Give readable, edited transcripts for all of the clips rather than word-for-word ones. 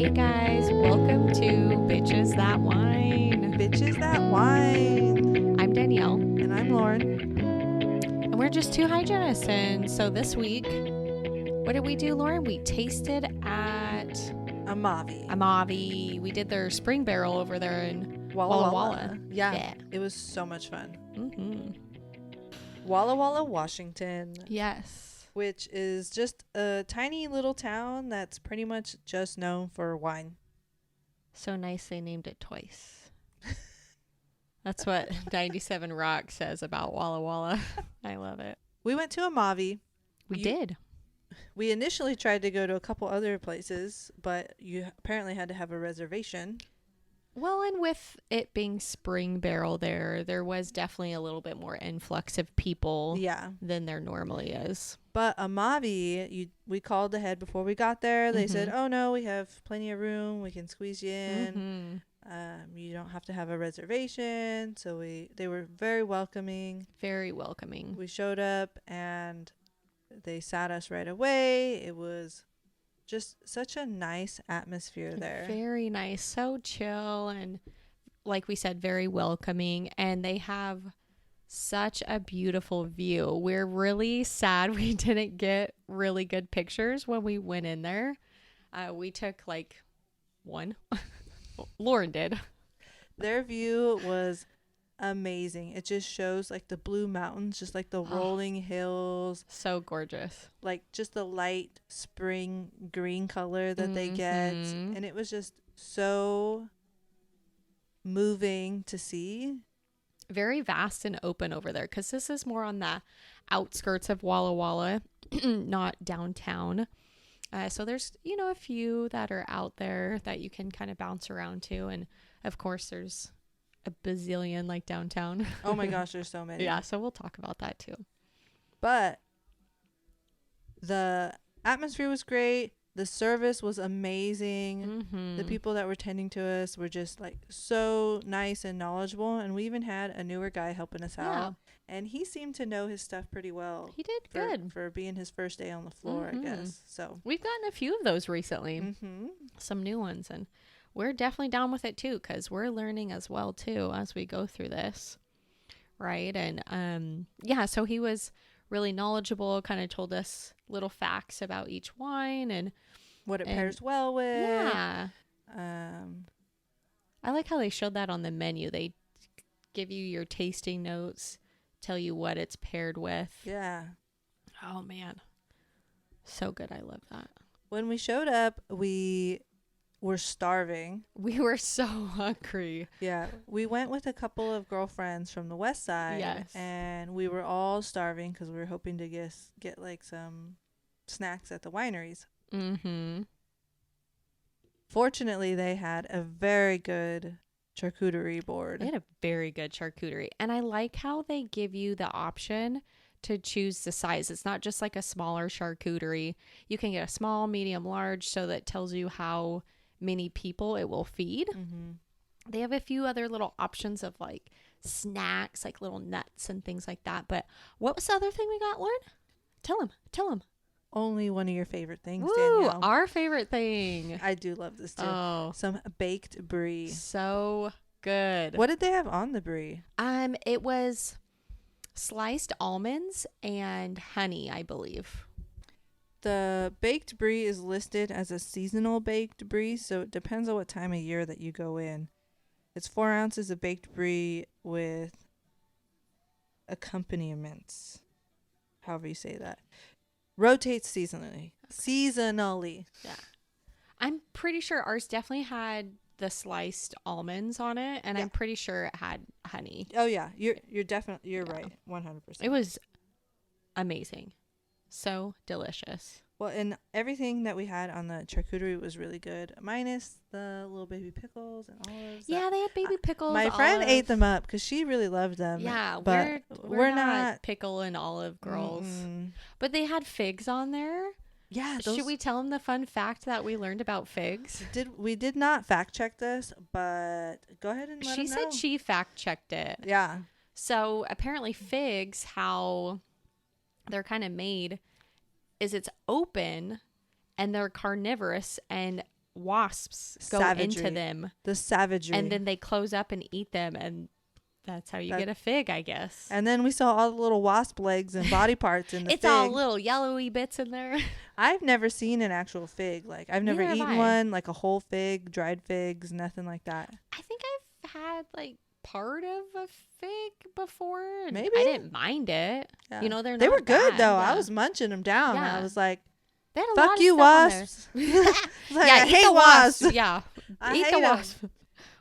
Hey guys, welcome to Bitches That Wine. Bitches That Wine. I'm Danielle. And I'm Lauren. And we're just two hygienists. And so this week, what did we do, Lauren? We tasted at Amavi. We did their spring barrel over there in Walla Walla. Yeah. It was so much fun. Walla Walla, Washington. Yes. Which is just a tiny little town that's pretty much just known for wine. So nice they named it twice. That's what 97 Rock says about Walla Walla. I love it. We went to Amavi. We did. We initially tried to go to a couple other places, but you apparently had to have a reservation. Well, and with it being spring barrel there was definitely a little bit more influx of people than there normally is. But Amavi, we called ahead before we got there. They said, oh, no, we have plenty of room. We can squeeze you in. You don't have to have a reservation. So they were very welcoming. Very welcoming. We showed up and they sat us right away. It was just such a nice atmosphere there. Very nice. So chill and, like we said, very welcoming. And they have such a beautiful view. We're really sad we didn't get really good pictures when we went in there. We took like one. Lauren did. Their view was amazing. It just shows like the blue mountains, just like the rolling hills. So gorgeous. Like just the light spring green color that they get. And it was just so moving to see. Very vast and open over there because this is more on the outskirts of Walla Walla, not downtown. So there's, a few that are out there that you can kind of bounce around to. And of course, there's a bazillion like downtown. Oh my gosh, there's so many. Yeah, so we'll talk about that too. But the atmosphere was great. The service was amazing. The people that were tending to us were just like so nice and knowledgeable. And we even had a newer guy helping us out. And he seemed to know his stuff pretty well. He did good. For being his first day on the floor, I guess. So we've gotten a few of those recently. Some new ones. And we're definitely down with it too because we're learning as well too as we go through this. Right. And so he was really knowledgeable, kind of told us little facts about each wine and what it pairs well with. Yeah. I like how they showed that on the menu. They give you your tasting notes, tell you what it's paired with. Yeah. Oh man. So good. I love that. When we showed up, we were starving. We were so hungry. Yeah. We went with a couple of girlfriends from the west side. Yes. And we were all starving because we were hoping to get like some snacks at the wineries. Fortunately, they had a very good charcuterie board. They had a very good charcuterie. And I like how they give you the option to choose the size. It's not just like a smaller charcuterie. You can get a small, medium, large, so that tells you how many people it will feed. They have a few other little options of like snacks, like little nuts and things like that. But what was the other thing we got, Lauren? Tell him. Only one of your favorite things, Woo, Danielle. Our favorite thing. I do love this too. Oh, some baked brie. So good. What did they have on the brie? It was sliced almonds and honey, I believe. The baked brie is listed as a seasonal baked brie, so it depends on what time of year that you go in. It's 4 ounces of baked brie with accompaniments, however you say that. Rotates seasonally. Okay. Yeah. I'm pretty sure ours definitely had the sliced almonds on it, and I'm pretty sure it had honey. Oh yeah, you're definitely right, 100%. It was amazing. So delicious. Well, and everything that we had on the charcuterie was really good, minus the little baby pickles and olives. Yeah, they had baby pickles. My friend ate them up because she really loved them. Yeah, but we're not pickle and olive girls. But they had figs on there. Yeah. Should we tell them the fun fact that we learned about figs? We did not fact check this, but go ahead and let them know. She said she fact checked it. Yeah. So apparently figs, how they're kind of made is it's open and they're carnivorous, and wasps go Savagery. into them. The savagery. And then they close up and eat them, and that's how you get a fig, I guess. And then we saw all the little wasp legs and body parts in the it's fig. all little yellowy bits in there. I've never seen an actual fig. Like, I've never eaten one, like a whole fig, dried figs, nothing like that. I think I've had like part of a fig before. And Maybe. I didn't mind it. Yeah. You know, they were good, bad, though. Yeah. I was munching them down. Yeah. I was like, they had a fuck lot you, of stuff wasps. Like, I eat hate the wasps. Yeah. I eat hate the 'em. wasp.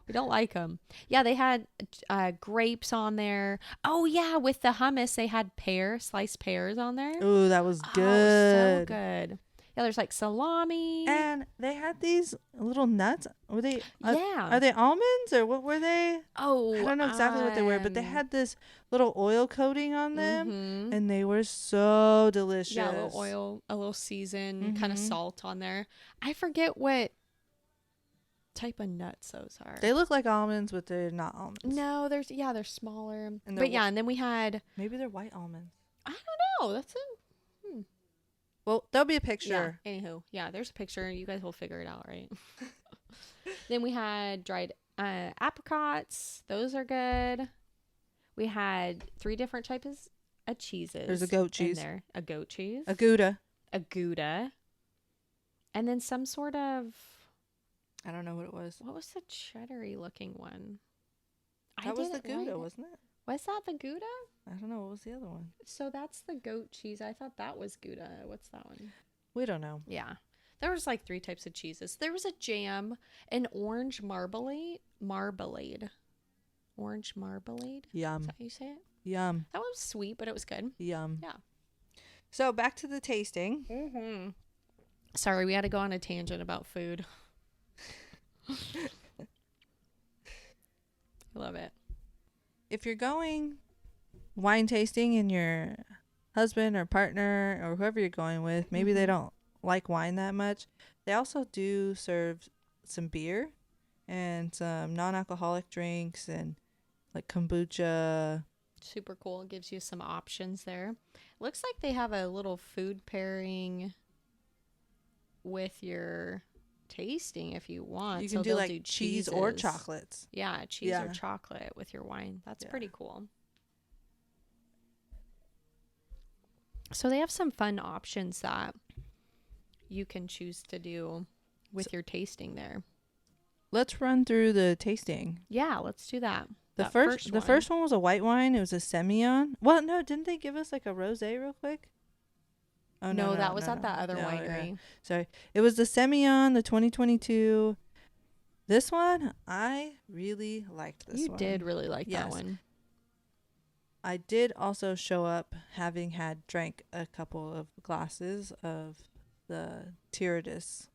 We don't like them. Yeah, they had grapes on there. Oh, yeah, with the hummus, they had sliced pears on there. Ooh, that was good. Oh, so good. Yeah, there's like salami. And they had these little nuts. Were they? Yeah. Are they almonds or what were they? Oh, I don't know exactly what they were, but they had this little oil coating on them, and they were so delicious. Yeah, a little oil, a little seasoned, kind of salt on there. I forget what type of nuts those are. They look like almonds, but they're not almonds. No, they're smaller. And But yeah, and then we had, maybe they're white almonds. I don't know. That's it. Well, there'll be a picture. Yeah. Anywho, yeah, there's a picture. You guys will figure it out, right? Then we had dried apricots. Those are good. We had 3 different types of cheeses. There's a goat cheese. In there. A goat cheese. A Gouda. A Gouda. And then some sort of, I don't know what it was. what was the cheddar-y looking one? That was the Gouda, wasn't it? Was that the Gouda? I don't know. What was the other one? So that's the goat cheese. I thought that was Gouda. What's that one? We don't know. Yeah. There was like 3 types of cheeses. There was a jam, an orange marmalade. Orange marmalade? Yum. Is that how you say it? Yum. That one was sweet, but it was good. Yum. Yeah. So back to the tasting. Mm-hmm. Sorry, we had to go on a tangent about food. I love it. If you're going wine tasting and your husband or partner or whoever you're going with, maybe they don't like wine that much, they also do serve some beer and some non-alcoholic drinks and like kombucha. Super cool. It gives you some options there. Looks like they have a little food pairing with your tasting if you want. You can do like cheese or chocolates. Yeah, cheese or chocolate with your wine. That's pretty cool. So they have some fun options that you can choose to do with your tasting there. Let's run through the tasting. Yeah, let's do that. The first one was a white wine. It was a Semillon. Well, no, didn't they give us like a rosé real quick? Oh no, that was at that other winery. Yeah. Sorry, it was the Semillon, the 2022. This one, I really liked this one. You did really like that one. I did also show up having drank a couple of glasses of the Tyridus.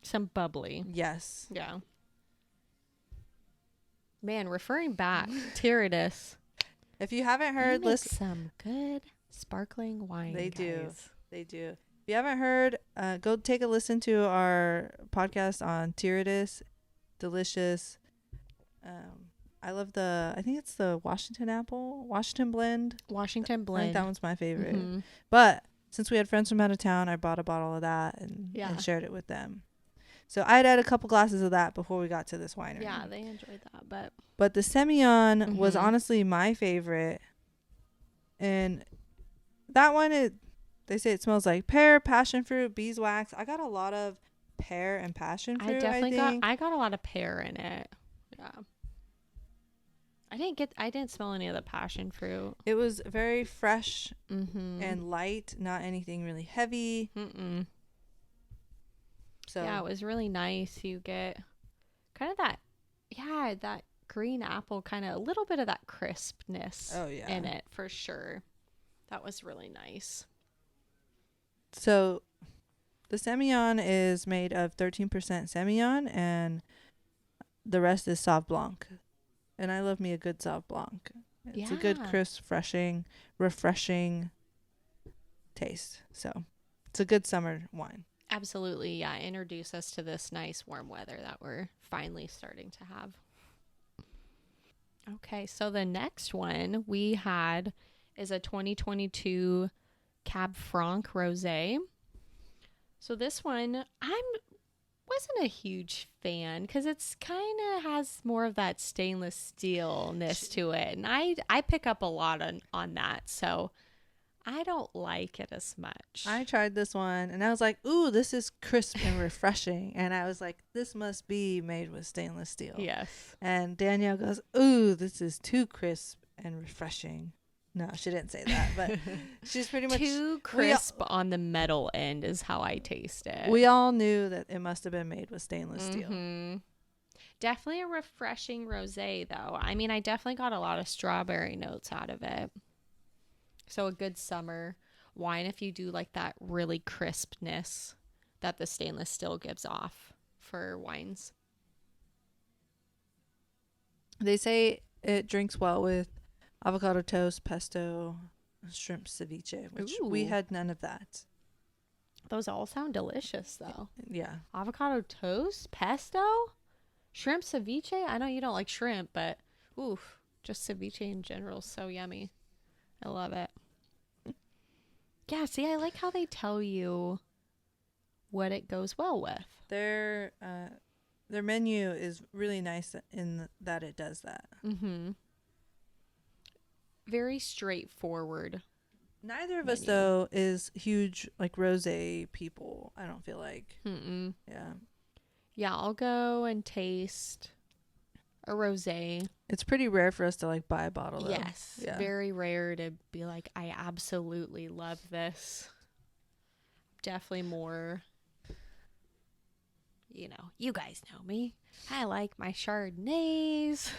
Some bubbly. Yes. Yeah. Man, referring back, Tyridus. If you haven't heard, listen. Some good sparkling wine. They guys. do. They do. If you haven't heard, go take a listen to our podcast on Tyridus. Delicious. I love I think it's the Washington blend. Washington blend. I think that one's my favorite. Mm-hmm. But since we had friends from out of town, I bought a bottle of that and shared it with them. So I'd had a couple glasses of that before we got to this winery. Yeah, they enjoyed that. But the Semillon was honestly my favorite. And that one, they say it smells like pear, passion fruit, beeswax. I got a lot of pear and passion fruit. I got a lot of pear in it. Yeah. I didn't smell any of the passion fruit. It was very fresh and light, not anything really heavy. So yeah, it was really nice. You get kind of that green apple, kind of a little bit of that crispness in it for sure. That was really nice. So the Semillon is made of 13% Semillon and the rest is Sauv Blanc. And I love me a good Sauv Blanc. It's a good, crisp, refreshing taste. So it's a good summer wine. Absolutely. Yeah. Introduce us to this nice warm weather that we're finally starting to have. Okay. So the next one we had is a 2022 Cab Franc Rosé. So this one, I wasn't a huge fan because it's kind of has more of that stainless steelness to it. And I pick up a lot on that. So I don't like it as much. I tried this one and I was like, ooh, this is crisp and refreshing. And I was like, this must be made with stainless steel. Yes. And Danielle goes, ooh, this is too crisp and refreshing. No, she didn't say that, but she's pretty much too crisp on the metal end is how I taste it. We all knew that it must have been made with stainless steel. Definitely a refreshing rosé, though. I mean, I definitely got a lot of strawberry notes out of it. So a good summer wine if you do like that really crispness that the stainless steel gives off for wines. They say it drinks well with avocado toast, pesto, shrimp ceviche, which we had none of that. Those all sound delicious, though. Yeah. Avocado toast, pesto, shrimp ceviche. I know you don't like shrimp, but oof, just ceviche in general is so yummy. I love it. Yeah, see, I like how they tell you what it goes well with. Their menu is really nice in that it does that. Very straightforward. Neither of us, though, is huge, like, rosé people, I don't feel like. Yeah. Yeah, I'll go and taste a rosé. It's pretty rare for us to, like, buy a bottle, though. Yes. Yeah. Very rare to be like, I absolutely love this. Definitely more, you know, you guys know me. I like my Chardonnays.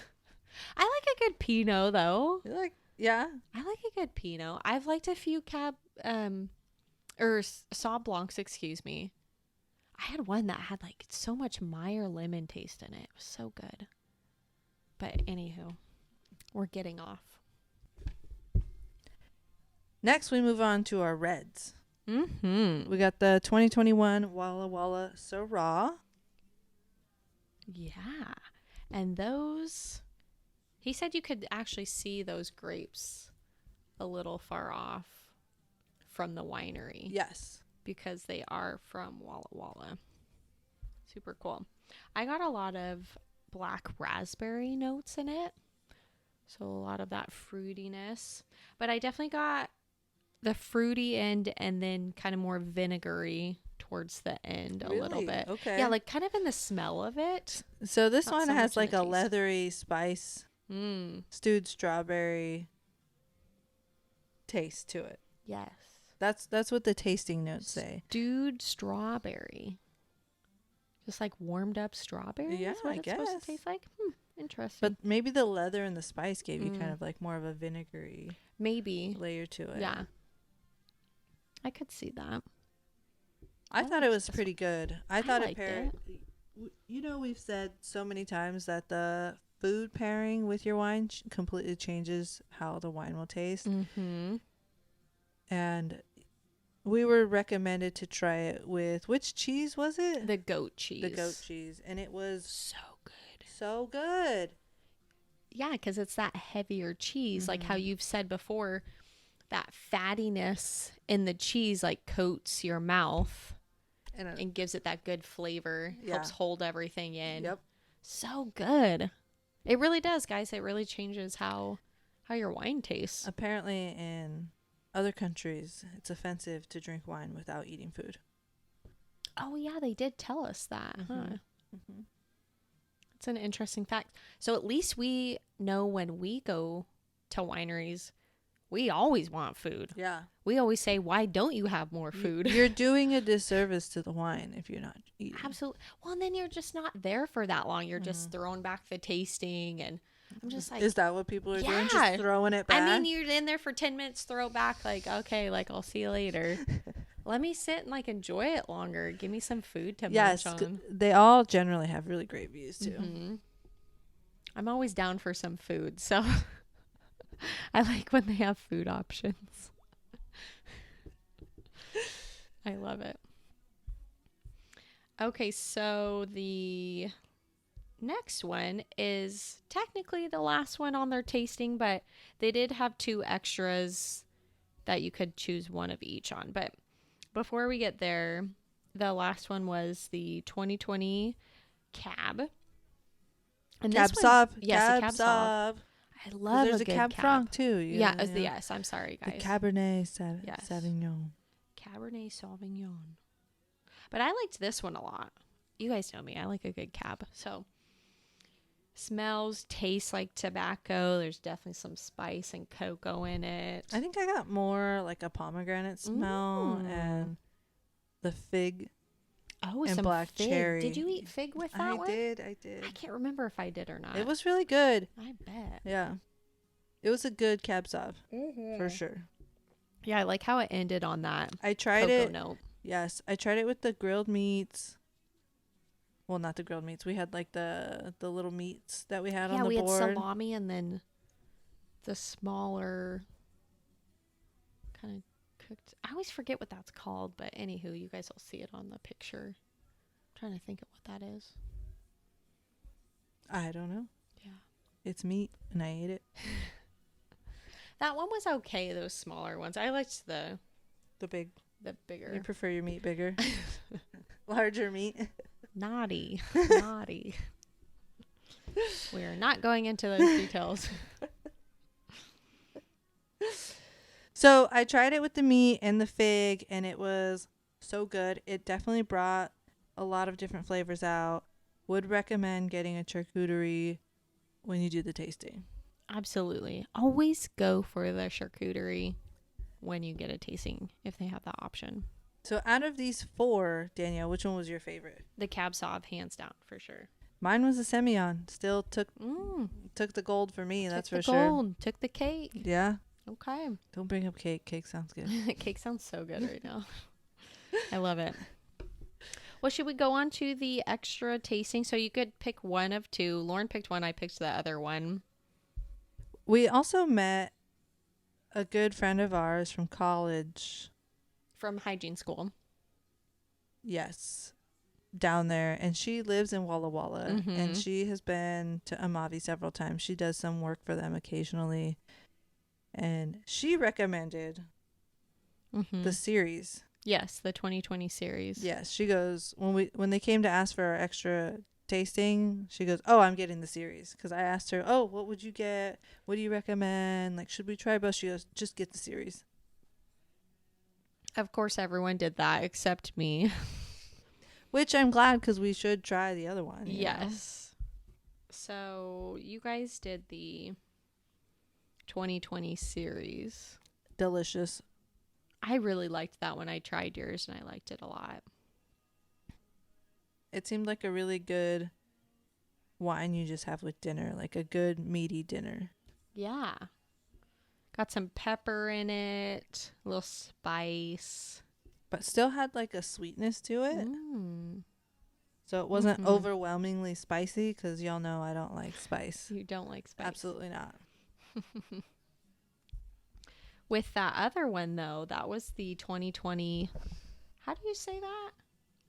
I like a good Pinot, though. You like... Yeah. I like a good Pinot. I've liked a few Sauv Blancs, excuse me. I had one that had like so much Meyer lemon taste in it. It was so good. But anywho, we're getting off. Next, we move on to our reds. We got the 2021 Walla Walla Syrah. Yeah. And those... He said you could actually see those grapes a little far off from the winery. Yes. Because they are from Walla Walla. Super cool. I got a lot of black raspberry notes in it. So a lot of that fruitiness. But I definitely got the fruity end and then kind of more vinegary towards the end a little bit. Okay. Yeah, like kind of in the smell of it. So this one has like a leathery spice. Stewed strawberry taste to it. Yes. That's what the tasting notes say. Stewed strawberry. Just like warmed up strawberry? Yeah, is what I it's guess. supposed to taste like? Interesting. But maybe the leather and the spice gave you kind of like more of a vinegary layer to it. Yeah. I could see that. I thought it was pretty good. I thought it paired. You know, we've said so many times that the food pairing with your wine completely changes how the wine will taste. And we were recommended to try it with, which cheese was it? The goat cheese. The goat cheese. And it was so good. So good. Yeah, because it's that heavier cheese. Like how you've said before, that fattiness in the cheese like coats your mouth and gives it that good flavor. Helps hold everything in. Yep. So good. It really does, guys. It really changes how your wine tastes. Apparently in other countries, it's offensive to drink wine without eating food. Oh, yeah. They did tell us that. It's an interesting fact. So at least we know when we go to wineries, we always want food. Yeah. We always say, why don't you have more food? You're doing a disservice to the wine if you're not eating. Absolutely. Well, and then you're just not there for that long. You're just throwing back the tasting. And I'm just like... Is that what people are doing? Just throwing it back? I mean, you're in there for 10 minutes, throw it back. Like, okay, like, I'll see you later. Let me sit and, like, enjoy it longer. Give me some food to munch on. They all generally have really great views, too. I'm always down for some food, so... I like when they have food options. I love it. Okay, so the next one is technically the last one on their tasting, but they did have 2 extras that you could choose one of each on. But before we get there, the last one was the 2020 Cab. And Cab this one, Sauv. yes, Cab a Cab Sauv. Sauv. I love There's a a good Cab Franc too. Yes, I'm sorry, The guys. Cabernet Yes. Sauvignon. Cabernet Sauvignon. But I liked this one a lot. You guys know me. I like a good cab. So, smells, tastes like tobacco. There's definitely some spice and cocoa in it. I think I got more like a pomegranate smell and the fig and and black fig. cherry. Did you eat fig with that one? I did. I can't remember if I did or not. It was really good. I bet. Yeah. It was a good Cab Sauv. For sure. Yeah, I like how it ended on that I tried cocoa it. note. Yes. I tried it with the grilled meats. Well, not the grilled meats. We had like the little meats that we had on the board. Yeah, we had salami and then the smaller kind of cooked. I always forget what that's called, but anywho, you guys will see it on the picture. I'm trying to think of what that is. I don't know. Yeah. It's meat and I ate it. That one was okay, those smaller ones. I liked the bigger. You prefer your meat bigger? Larger meat? Naughty. We're not going into those details. So I tried it with the meat and the fig, and it was so good. It definitely brought a lot of different flavors out. Would recommend getting a charcuterie when you do the tasting. Absolutely. Always go for the charcuterie when you get a tasting if they have that option. So out of these 4, Danielle, which one was your favorite? The Cab Sauv, hands down, for sure. Mine was a Semillon. Still took the gold for me, that's for sure. Took the cake. Yeah. Okay. Don't bring up cake. Cake sounds good. Cake sounds so good right now. I love it. Well, should we go on to the extra tasting? So you could pick one of 2. Lauren picked one. I picked the other one. We also met a good friend of ours from college. From hygiene school. Yes. Down there. And she lives in Walla Walla. Mm-hmm. And she has been to Amavi several times. She does some work for them occasionally. And she recommended the series. Yes, the 2020 series. Yes. She goes, when they came to ask for our extra tasting, she goes, "Oh, I'm getting the series." Because I asked her, "Oh, what would you get? What do you recommend? Like, should we try both?" She goes, "Just get the series." Of course, everyone did that except me. Which I'm glad, because we should try the other one. Yes. So you guys did the 2020 series. Delicious. I really liked that one. I tried yours and I liked it a lot. It seemed like a really good wine you just have with dinner, like a good meaty dinner. Yeah. Got some pepper in it, a little spice. But still had like a sweetness to it. So it wasn't overwhelmingly spicy, because y'all know I don't like spice. You don't like spice? Absolutely not. With that other one, though, that was the 2020. How do you say that?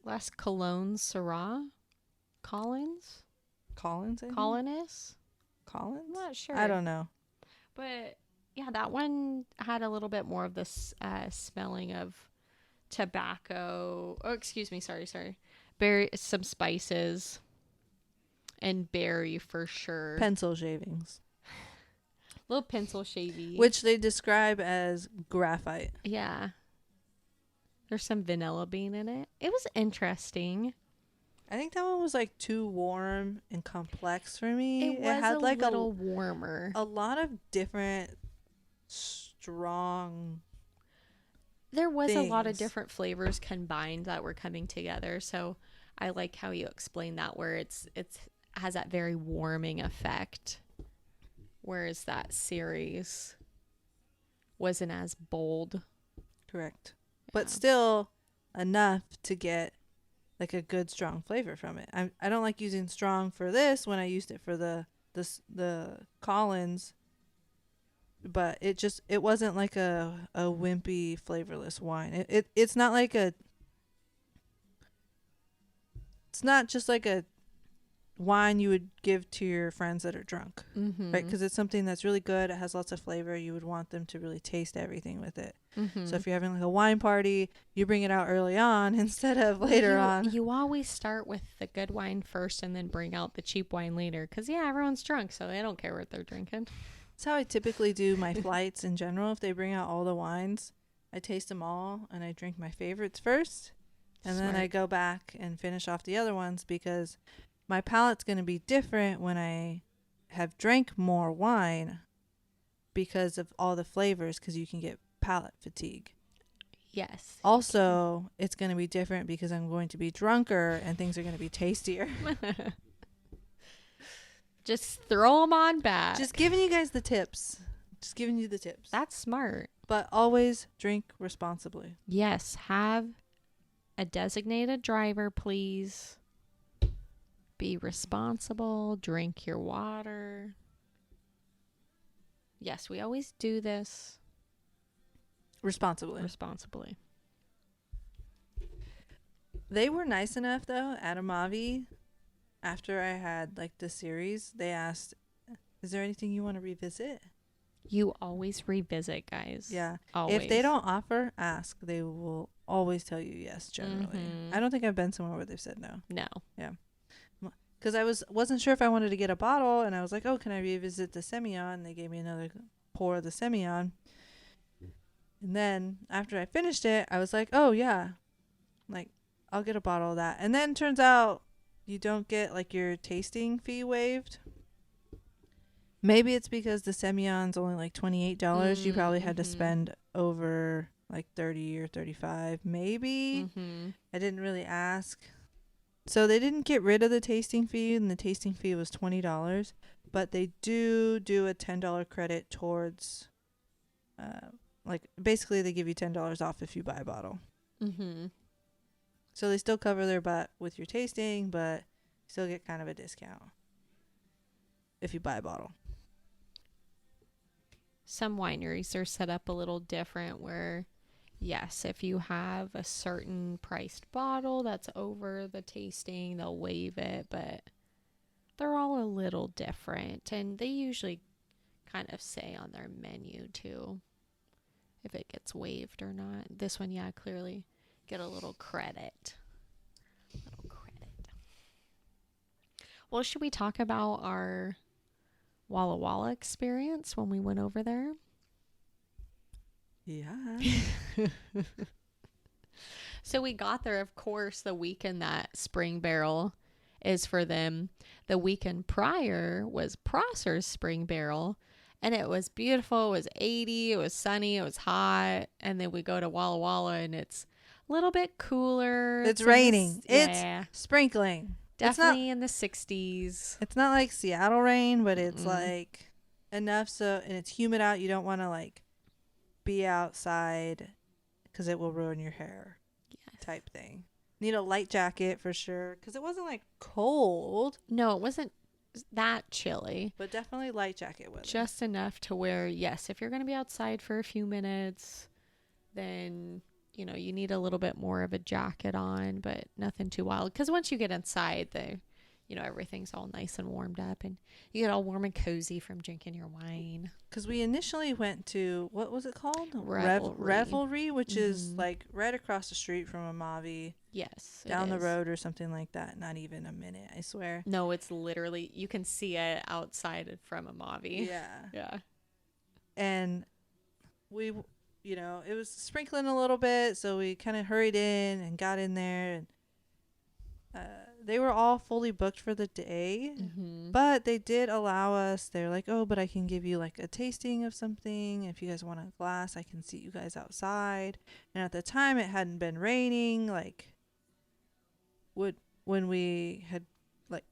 Les Cologne Syrah? Collins? Collins? Colonist? Collins? I'm not sure. I don't know. But yeah, that one had a little bit more of this smelling of tobacco. Oh, excuse me. Sorry. Berry, some spices, and berry for sure. Pencil shavings. Little pencil shavy. Which they describe as graphite. Yeah. There's some vanilla bean in it. It was interesting. I think that one was like too warm and complex for me. It was had like little warmer. A lot of different strong. There was a lot of different flavors combined that were coming together. So I like how you explained that, where it's has that very warming effect. Whereas that series wasn't as bold. Correct. Yeah. But still enough to get like a good strong flavor from it. I don't like using strong for this when I used it for the Collins, but it wasn't like a wimpy flavorless wine. It's not like it's not just like a wine you would give to your friends that are drunk, Mm-hmm. right? Because it's something that's really good. It has lots of flavor. You would want them to really taste everything with it. Mm-hmm. So if you're having like a wine party, you bring it out early on instead of later on. You always start with the good wine first and then bring out the cheap wine later. Because, yeah, everyone's drunk, so they don't care what they're drinking. That's how I typically do my flights in general. If they bring out all the wines, I taste them all and I drink my favorites first. And then I go back and finish off the other ones because my palate's going to be different when I have drank more wine because of all the flavors, because you can get palate fatigue. Yes. Also, it's going to be different because I'm going to be drunker and things are going to be tastier. Just throw them on back. Just giving you guys the tips. Just giving you the tips. That's smart. But always drink responsibly. Yes. Have a designated driver, please. Be responsible. Drink your water. Yes, we always do this Responsibly. They were nice enough, though, at Amavi, after I had, like, the series, they asked, is there anything you want to revisit? You always revisit, guys. Yeah. Always. If they don't offer, ask. They will always tell you yes, generally. Mm-hmm. I don't think I've been somewhere where they've said no. No. Yeah. Because I wasn't sure if I wanted to get a bottle, and I was like, oh, can I revisit the Semillon? And they gave me another pour of the Semillon. And then after I finished it, I was like, oh, yeah. Like, I'll get a bottle of that. And then turns out you don't get, like, your tasting fee waived. Maybe it's because the Semillon's only, like, $28. You probably had to spend over, like, $30 or $35. Maybe. Mm-hmm. I didn't really ask. So they didn't get rid of the tasting fee, and the tasting fee was $20. But they do a $10 credit towards, like, basically they give you $10 off if you buy a bottle. Mm-hmm. So they still cover their butt with your tasting, but you still get kind of a discount if you buy a bottle. Some wineries are set up a little different where, yes, if you have a certain priced bottle that's over the tasting, they'll waive it, but they're all a little different. And they usually kind of say on their menu, too, if it gets waived or not. This one, yeah, clearly get a little credit. Well, should we talk about our Walla Walla experience when we went over there? Yeah. So we got there, of course, the weekend that Spring Barrel is for them. The weekend prior was Prosser's Spring Barrel, and it was beautiful. It was 80, it was sunny, it was hot, and then we go to Walla Walla, and it's a little bit cooler. It's raining. Yeah. It's sprinkling. Definitely in the 60s. It's not like Seattle rain, but it's like enough so, and it's humid out. You don't want to like be outside because it will ruin your hair. Yes. Type thing. Need a light jacket for sure because it wasn't like cold. No, it wasn't that chilly. But definitely light jacket weather. Just enough to where, yes, if you're going to be outside for a few minutes, then you know, you need a little bit more of a jacket on, but nothing too wild. Because once you get inside, everything's all nice and warmed up, and you get all warm and cozy from drinking your wine. Because we initially went to, what was it called? Revelry, which is like right across the street from Amavi. Yes. Down the road or something like that. Not even a minute, I swear. No, it's literally, you can see it outside from Amavi. Yeah. Yeah. And we... it was sprinkling a little bit, so we kind of hurried in and got in there. And they were all fully booked for the day, but they did allow us. They're like, oh, but I can give you like a tasting of something. If you guys want a glass, I can seat you guys outside. And at the time, it hadn't been raining. Like, when we had, like,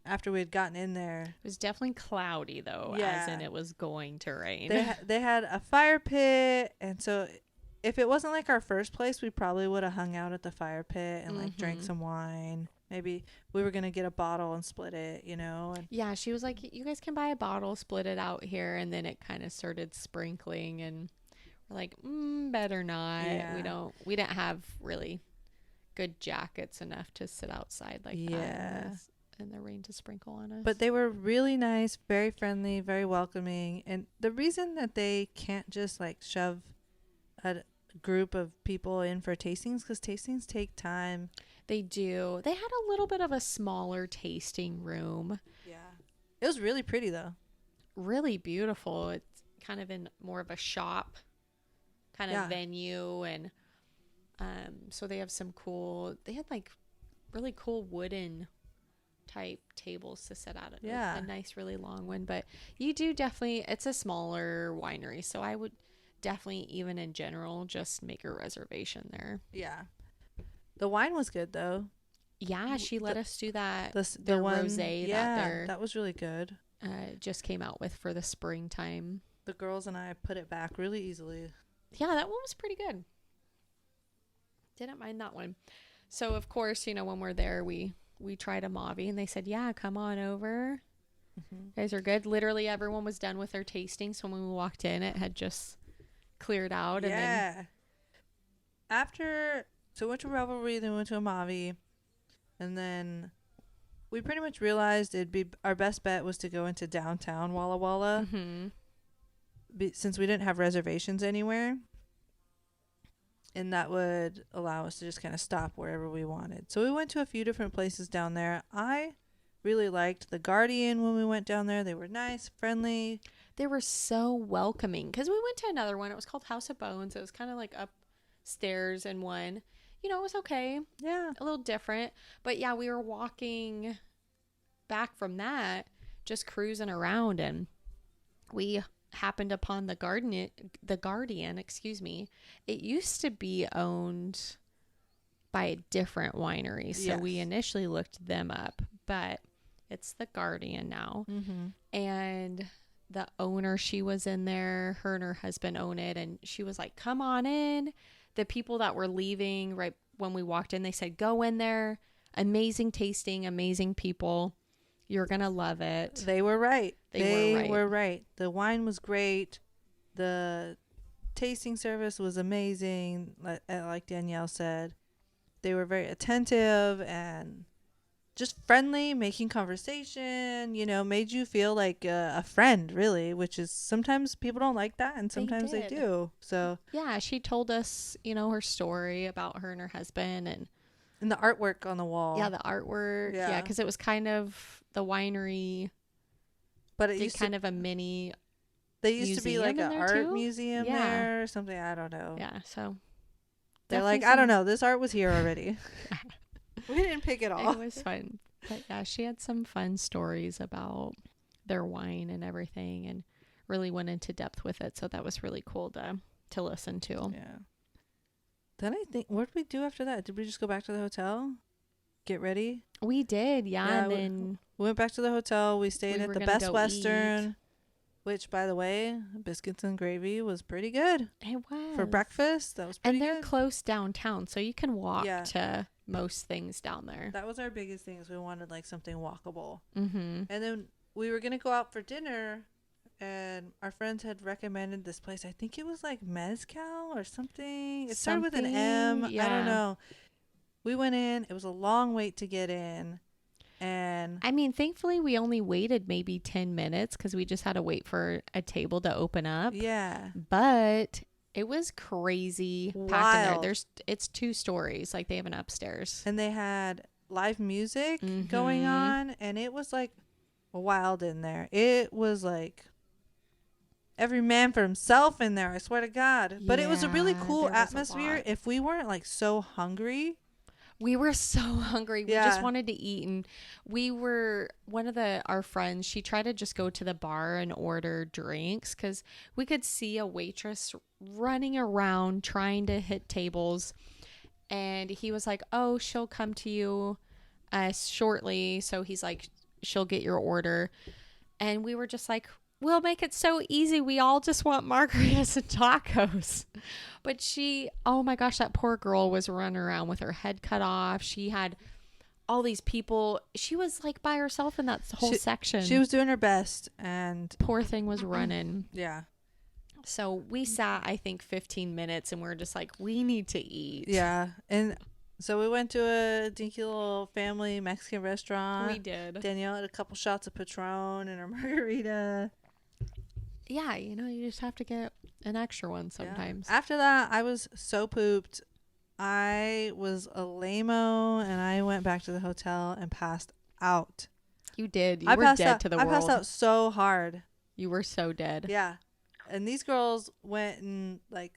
after we had gotten in there. It was definitely cloudy, though, as in it was going to rain. They had a fire pit, and so if it wasn't like our first place, we probably would have hung out at the fire pit and like drank some wine. Maybe we were going to get a bottle and split it, And yeah, she was like, you guys can buy a bottle, split it out here, and then it kind of started sprinkling, and we're like, better not. Yeah. We didn't have really good jackets enough to sit outside like that. and the rain to sprinkle on us. But they were really nice, very friendly, very welcoming. And the reason that they can't just like shove a group of people in for tastings, because tastings take time. They do. They had a little bit of a smaller tasting room. Yeah. It was really pretty though. Really beautiful. It's kind of in more of a shop kind of venue, and so they have they had like really cool wooden type tables to sit at it. Yeah. A nice, really long one. But you do definitely, it's a smaller winery, so I would definitely, even in general, just make a reservation there. Yeah. The wine was good though. Yeah, she let us do that. The one, rosé that was really good. Just came out with for the springtime. The girls and I put it back really easily. Yeah, that one was pretty good. Didn't mind that one. So of course, you know, when we're there, we tried Amavi, and they said, "Yeah, come on over. You guys are good." Literally, everyone was done with their tasting. So when we walked in, it had just cleared out. Yeah. And then so we went to Revelry, then we went to Amavi, and then we pretty much realized our best bet was to go into downtown Walla Walla, since we didn't have reservations anywhere, and that would allow us to just kind of stop wherever we wanted. So we went to a few different places down there. I really liked the Guardian when we went down there. They were nice, friendly. They were so welcoming, because we went to another one. It was called House of Bones. It was kind of like upstairs in one. You know, it was okay. Yeah. A little different. But yeah, we were walking back from that, just cruising around, and we happened upon the Guardian, excuse me. It used to be owned by a different winery. So we initially looked them up, but it's the Guardian now. And the owner, she was in there, her and her husband own it, and she was like, "Come on in." The people that were leaving right when we walked in, they said, "Go in there. Amazing tasting, amazing people. You're going to love it." They were right. They were right. The wine was great. The tasting service was amazing. Like Danielle said, they were very attentive and just friendly, making conversation, you know, made you feel like a friend, really, which is sometimes people don't like that, and sometimes they do. So yeah, she told us, you know, her story about her and her husband, and the artwork on the wall. Yeah, the artwork. Yeah, because it was kind of the winery, but it used kind of a mini. They used to be like an art museum there or something. I don't know. Yeah, so they're like, I don't know. This art was here already. We didn't pick it all. It was fun. But yeah, she had some fun stories about their wine and everything, and really went into depth with it. So that was really cool to listen to. Yeah. Then I think, what did we do after that? Did we just go back to the hotel? Get ready? We did, yeah. And then we went back to the hotel. We stayed at the Best Western, which, by the way, biscuits and gravy was pretty good. It was. For breakfast, that was pretty good. And they're close downtown, so you can walk to most things down there. That was our biggest thing, is we wanted like something walkable. And then we were going to go out for dinner, and our friends had recommended this place. I think it was like Mezcal or something. It started with an M. Yeah. I don't know. We went in. It was a long wait to get in. And I mean, thankfully, we only waited maybe 10 minutes because we just had to wait for a table to open up. Yeah. But it was crazy. Wild. Packed in there. It's 2 stories. Like, they have an upstairs. And they had live music going on. And it was like wild in there. It was like every man for himself in there, I swear to God. But it was a really cool atmosphere. If we weren't like so hungry. We were so hungry. We just wanted to eat. And one of our friends, she tried to just go to the bar and order drinks, because we could see a waitress running around trying to hit tables. And he was like, "Oh, she'll come to you shortly." So he's like, "She'll get your order." And we were just like, "We'll make it so easy. We all just want margaritas and tacos." But oh my gosh, that poor girl was running around with her head cut off. She had all these people. She was like by herself in that whole section. She was doing her best, and poor thing was running. Yeah. So we sat, I think, 15 minutes, and we were just like, we need to eat. Yeah. And So we went to a dinky little family Mexican restaurant. We did. Danielle had a couple shots of Patron and her margarita. Yeah, you know, you just have to get an extra one sometimes. Yeah. After that, I was so pooped. I was a lame-o, and I went back to the hotel and passed out. You did. You were dead to the world. I passed out so hard. You were so dead. Yeah. And these girls went and like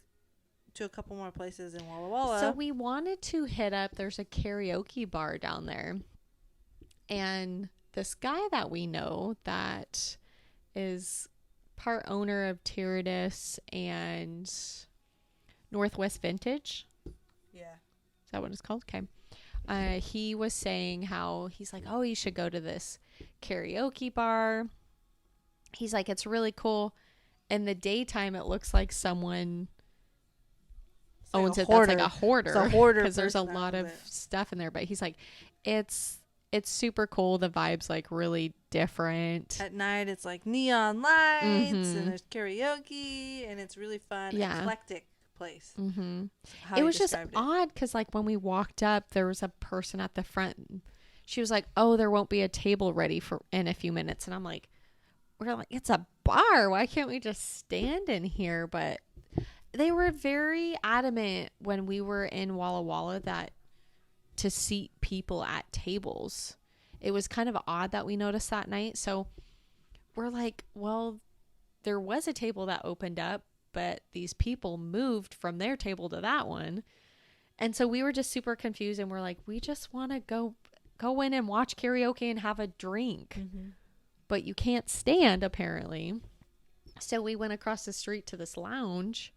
to a couple more places in Walla Walla. So we wanted to hit up, there's a karaoke bar down there. And this guy that we know that is part owner of Tyradus and Northwest Vintage. Yeah. Is that what it's called? Okay. He was saying how he's like, oh, you should go to this karaoke bar. He's like, it's really cool. In the daytime, it looks like someone owns it. That's like a hoarder. It's a hoarder because there's a lot of stuff in there. But he's like, it's super cool. The vibe's like really different. At night, it's like neon lights and there's karaoke and it's really fun. Yeah. Eclectic place. It was just odd because like when we walked up, there was a person at the front. She was like, oh, there won't be a table ready for in a few minutes. And I'm like, we're like, it's a bar. Why can't we just stand in here? But they were very adamant when we were in Walla Walla that to seat people at tables. It was kind of odd that we noticed that night. So we're like, well, there was a table that opened up, but these people moved from their table to that one. And so we were just super confused and we're like, we just want to go in and watch karaoke and have a drink. But you can't stand apparently. So we went across the street to this lounge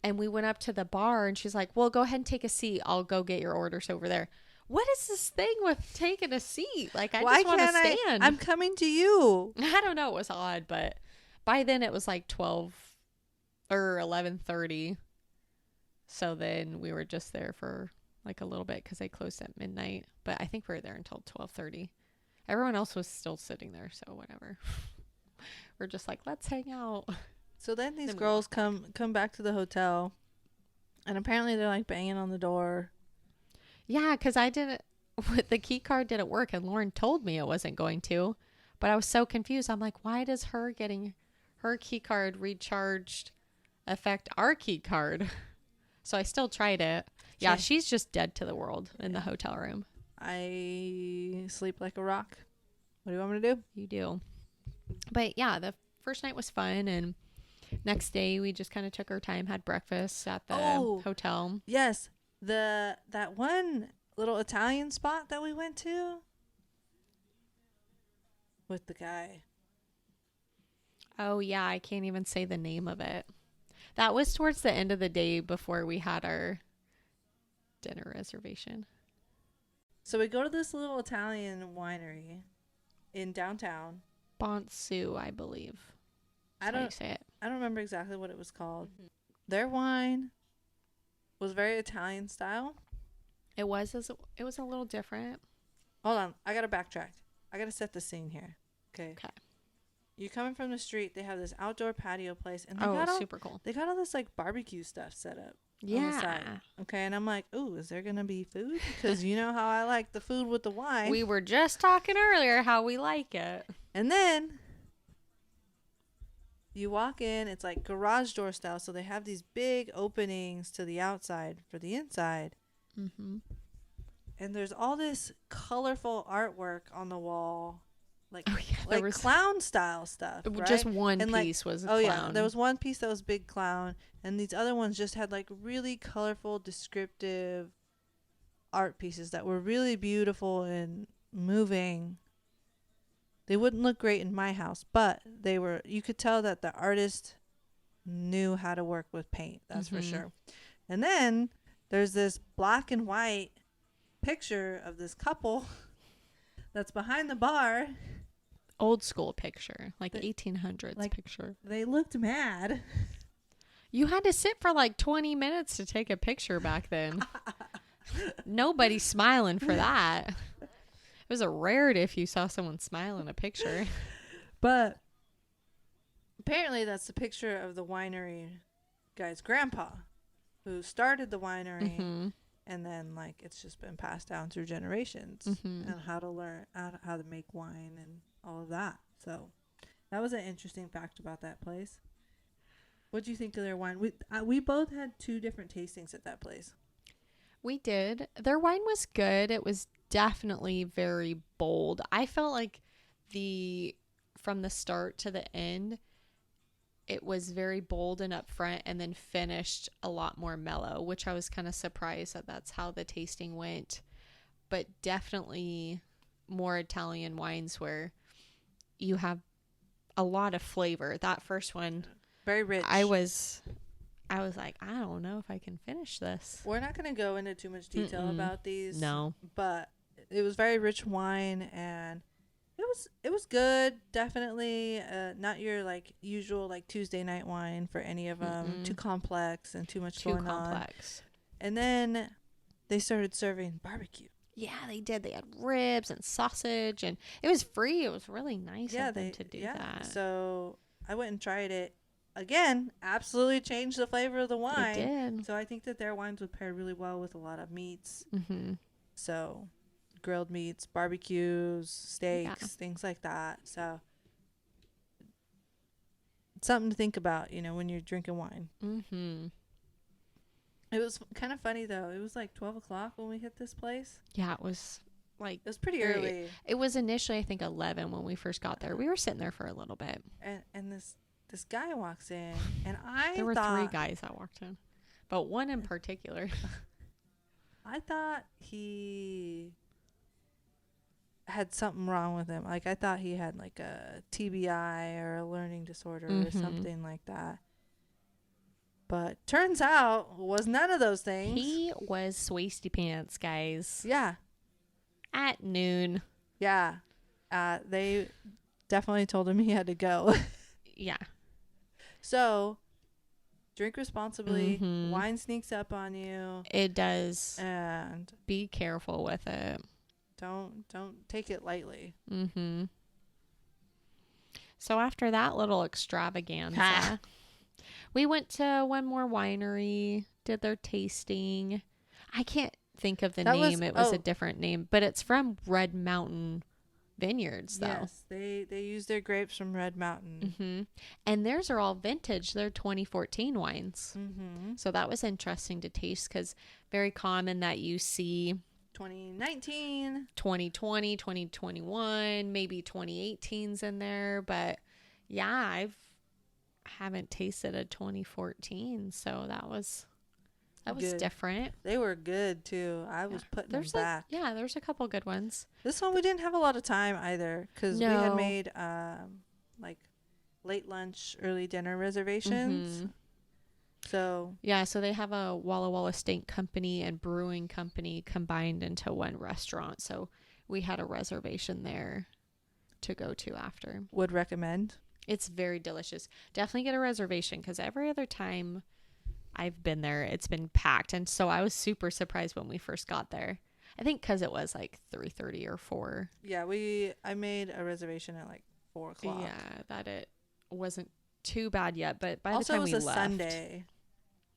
and we went up to the bar and she's like, well, go ahead and take a seat. I'll go get your orders over there. What is this thing with taking a seat? Like, I just want to stand. I'm coming to you. I don't know. It was odd, but by then it was like 12 or 11:30. So then we were just there for like a little bit because they closed at midnight. But I think we were there until 12:30. Everyone else was still sitting there, so whatever. We're just like, let's hang out. So then these girls come back to the hotel, and apparently they're like banging on the door. Yeah, because the key card didn't work, and Lauren told me it wasn't going to, but I was so confused. I'm like, why does her getting her key card recharged affect our key card? So I still tried it. Yeah, she's just dead to the world in the hotel room. I sleep like a rock. What do you want me to do? You do. But yeah, the first night was fun, and next day we just kind of took our time, had breakfast at the hotel. Yes, that one little Italian spot that we went to with the guy. Oh yeah, I can't even say the name of it. That was towards the end of the day before we had our dinner reservation. So we go to this little Italian winery in downtown. Bonsu, I believe. I don't say it. I don't remember exactly what it was called. Their wine was very Italian style. It was a little different. Hold on, I gotta backtrack. I gotta set the scene here. Okay. You're coming from the street. They have this outdoor patio place, and super cool. They got all this like barbecue stuff set up. On the side. Okay, and I'm like, ooh, is there gonna be food? Because you know how I like the food with the wine. We were just talking earlier how we like it. And then you walk in, it's like garage door style, so they have these big openings to the outside for the inside. And there's all this colorful artwork on the wall. Like clown style stuff, right? Just one piece was a clown. Yeah, there was one piece that was big clown, and these other ones just had like really colorful, descriptive art pieces that were really beautiful and moving. They wouldn't look great in my house, but you could tell that the artist knew how to work with paint, that's for sure. And then there's this black and white picture of this couple that's behind the bar. Old school picture, like 1800s picture. They looked mad. You had to sit for like 20 minutes to take a picture back then. Nobody's smiling for that. It was a rarity if you saw someone smile in a picture. But apparently that's the picture of the winery guy's grandpa, who started the winery and then like it's just been passed down through generations, and how to learn how to make wine and all of that. So that was an interesting fact about that place. What do you think of their wine? We both had 2 different tastings at that place. We did. Their wine was good. It was definitely very bold. I felt like from the start to the end, it was very bold and upfront, and then finished a lot more mellow, which I was kind of surprised that that's how the tasting went. But definitely more Italian wines where you have a lot of flavor. That first one, very rich. I was like, I don't know if I can finish this. We're not going to go into too much detail about these. No. But it was very rich wine, and it was good. Definitely not your like usual like Tuesday night wine for any of them. Too complex and too much going on. And then they started serving barbecue. Yeah, they did. They had ribs and sausage, and it was free. It was really nice of them to do that. So I went and tried it. Again, absolutely changed the flavor of the wine. It did. So I think that their wines would pair really well with a lot of meats. So grilled meats, barbecues, steaks, things like that. So something to think about, when you're drinking wine. It was kind of funny though. It was like 12 o'clock when we hit this place. Yeah, it was like it was pretty early. It was initially I think 11 when we first got there. We were sitting there for a little bit. And this guy walks in, and there were 3 guys that walked in, but one in particular. I thought he had something wrong with him. Like I thought he had like a TBI or a learning disorder or something like that. But turns out it was none of those things. He was swasty pants, guys. Yeah. At noon. Yeah. They definitely told him he had to go. Yeah. So, drink responsibly. Wine sneaks up on you. It does. And be careful with it. Don't take it lightly. So after that little extravaganza, we went to one more winery, did their tasting. I can't think of the name. It was a different name, but it's from Red Mountain Vineyards, though. Yes, they use their grapes from Red Mountain. And theirs are all vintage. They're 2014 wines. So that was interesting to taste because very common that you see 2019, 2020, 2021, maybe 2018's in there. But yeah, haven't tasted a 2014, so that was different. They were good too. I was putting them back. There's a couple good ones. This one we didn't have a lot of time either because we had made like late lunch, early dinner reservations. So so they have a Walla Walla Steak Company and Brewing Company combined into one restaurant. So we had a reservation there to go to after. Would recommend. It's very delicious. Definitely get a reservation because every other time I've been there, it's been packed. And so I was super surprised when we first got there. I think because it was like 3:30 or 4. Yeah, I made a reservation at like 4 o'clock. Yeah, that it wasn't too bad yet. But by also, the time we left. Also, it was a Sunday.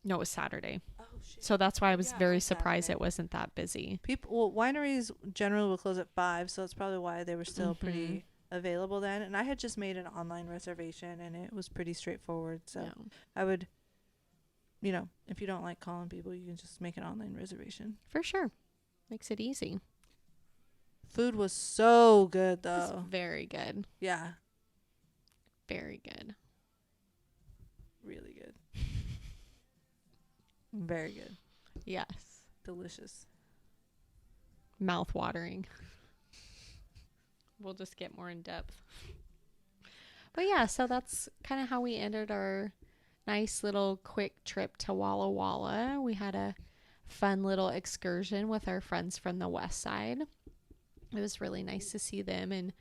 No, it was Saturday. Oh, shit. So that's why I was very surprised it wasn't that busy. Wineries generally will close at 5, so that's probably why they were still pretty available then. And I had just made an online reservation, and it was pretty straightforward. So I would, if you don't like calling people, you can just make an online reservation. For sure. Makes it easy. Food was so good, though. It was very good. Yeah. Very good. Really good. Very good. Yes. Delicious. Mouth-watering. We'll just get more in depth. But yeah, so that's kind of how we ended our nice little quick trip to Walla Walla. We had a fun little excursion with our friends from the west side. It was really nice to see them and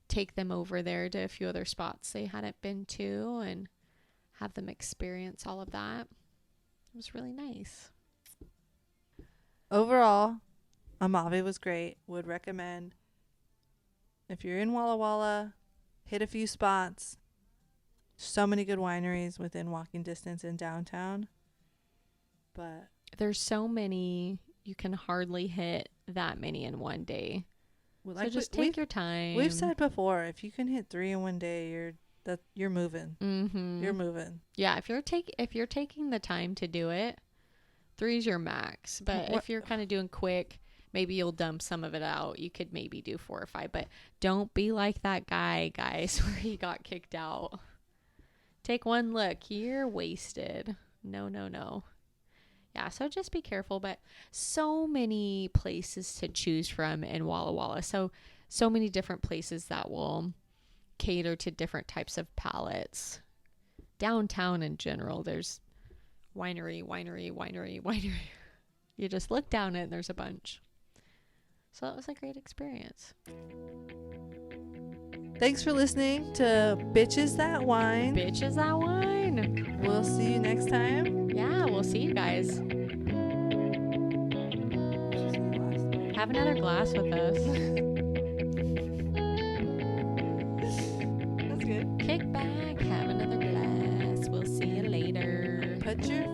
take them over there to a few other spots they hadn't been to and have them experience all of that. It was really nice. Overall, Amavi was great. Would recommend. If you're in Walla Walla, hit a few spots. So many good wineries within walking distance in downtown. But there's so many you can hardly hit that many in one day. Well, So just take your time. We've said before, if you can hit 3 in one day, you're moving. Mm-hmm. You're moving. Yeah, if you're taking the time to do it, 3's your max. But if you're kind of doing quick, maybe you'll dump some of it out. You could maybe do 4 or 5, but don't be like that guy, guys, where he got kicked out. Take one look. You're wasted. No. Yeah, so just be careful. But so many places to choose from in Walla Walla. So many different places that will cater to different types of palates. Downtown in general, there's winery. You just look down it and there's a bunch. So that was a great experience. Thanks for listening to Bitches That Wine. Bitches That Wine. We'll see you next time. Yeah, we'll see you guys. Have another glass with us. That's good. Kick back, have another glass. We'll see you later. Put your